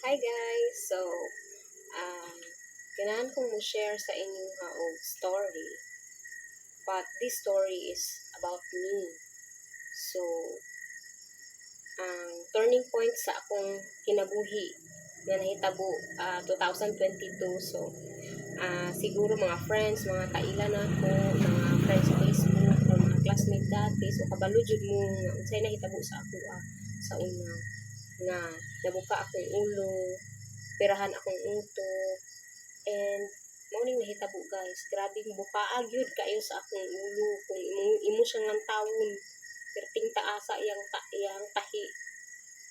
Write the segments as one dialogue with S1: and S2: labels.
S1: Hi guys! So, um, ganahan kong mo-share sa inyo nga og story. But this story is about me. So, ang turning point sa akong kinabuhi na nahitabo 2022. So, siguro mga friends, mga kailan ako, mga friends sa Facebook, o mga classmate dati. So, kabalo jud mo nga unsay nahitabo sa ako sa una nga nabuka akong ulo, pirahan akong utok, and morning nahitabo guys. Grabe bukaa gyud kayo sa akong ulo kung imo siyang ngantawon. Perting taasa iyang tahi.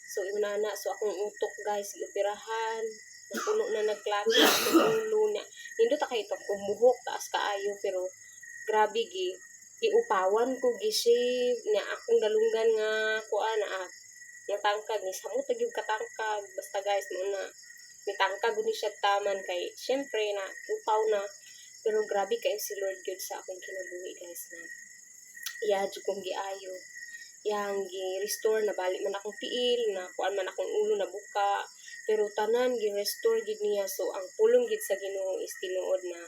S1: So inana so akong utok guys gioperahan. Napuno na nagklaro akong ulo na. Nindot kay to kumuhok taas kaayo pero grabe giupawan ko gi-shave nya akong dalunggan nga kuan nga tangkag ni samot gyud katangkag basta guys mo na mitangkag gud ni siya taman kay syempre na upaw na pero grabe kay si Lord gyud sa akong kinabuhi guys na iya jud kong giayo yang gi-restore na bali man akong tiil na kuan man akong ulo na buka pero tanan gi-restore gid niya so ang pulong gid sa Ginoo is tinuod na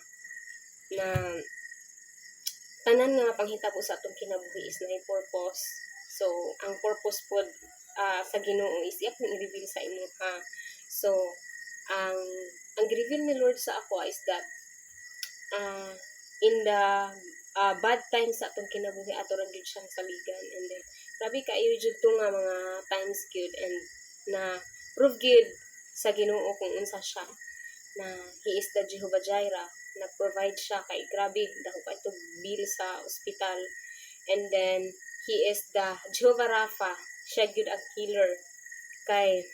S1: tanan nga panghitabo sa atong kinabuhi is na purpose. So ang purpose pod sa Ginoo is iya pong i-reveal sa imo ha. So ang gi-reveal ni Lord sa ako is that in the bad times sa atong kinabuhi ato ra gyud siyang saligan and then grabe kaayo jud to nga mga times gyud and na prove gyud sa Ginoo kung unsa siya na He is the Jehovah Jireh, nag-provide siya kay grabe dako pa ito bill sa ospital and then He is the Jehovah Rapha, siya gyud ang healer kay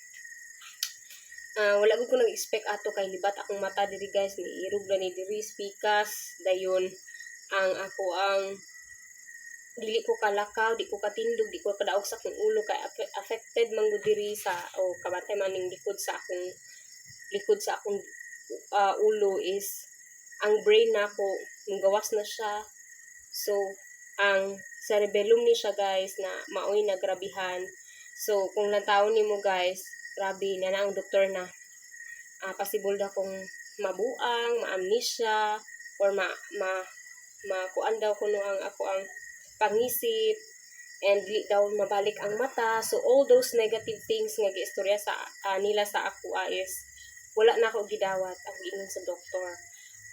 S1: wala ko nag-expect ato kay libat akong mata diri guys ni irog na ni diri spikas dayon ang ako ang dili ko kalakaw, di ko katindog, di ko kadaog sa akong ulo kay affected man gud diri sa kabantay man ning likod sa akong ulo is ang brain nako gawas na siya. So ang cerebellum ni siya guys na maoy nagrabihan. So kung lantawon nimo guys, grabe na ang doktor na possible daw kung mabuang, ma-amnesia or kuan daw kuno ang ako ang pangisip and dili daw mabalik ang mata. So all those negative things nga giistorya sa nila sa ako is wala na ako gidawat ang giingon sa doktor.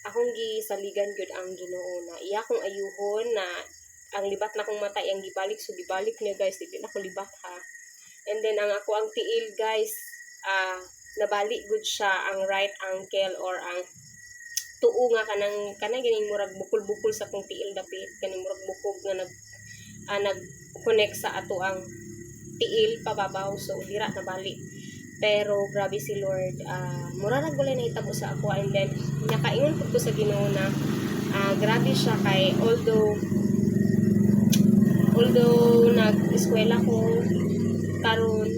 S1: Akong gisaligan gyud ang Ginoo na iya kong ayuhon na ang libat na kong mata iyang gibalik so gibalik niya guys dili na ko libat ha. And then ang ako ang tiil guys nabalik gud siya ang right ankle or ang tuo nga kanang ganing murag bukol-bukol sa kong tiil dapit kaning murag bukog nga nag connect sa ato ang tiil pababaw so dira nabalik. Pero grabe si Lord, mura na gulay na hitabo sa ako and then nakaingon ko sa Ginoo na grabe siya kay although nag-eskwela ko karon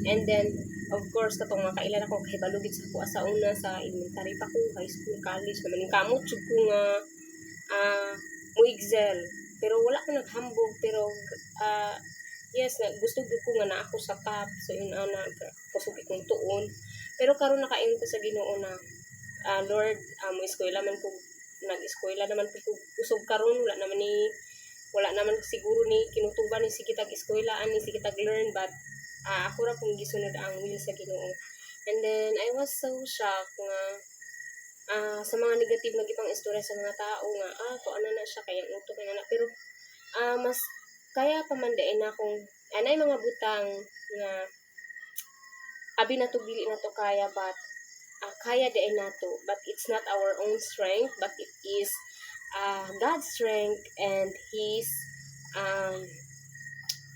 S1: and then of course katong makailan ako kay balugit sa ako sa una sa elementary pa ko, high school, college naman ning kamot jud ko nga mo excel pero wala ko naghambog pero yes gusto jud ko nga na ako sa top so yun ana kusog ikong tuon pero karon nakaingon ko sa Ginoo na Lord mo eskwela man ko nag-eskwela naman ko kusog karon wala naman siguro ni kinutuban ni sige tag eskwelaan ni sige tag learn but ako ra kung gisunod ang will sa Ginoo. And then I was so shocked nga sa mga negative na gipang istorya sa mga tao nga kuan na siya kaya utok na pero mas kaya pamandain akong anay mga butang nga abi na to dili na to kaya but kaya diay nato but it's not our own strength but it is God's strength and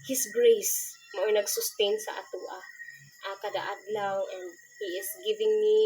S1: His grace mao nag-sustain sa ato kada adlaw and He is giving me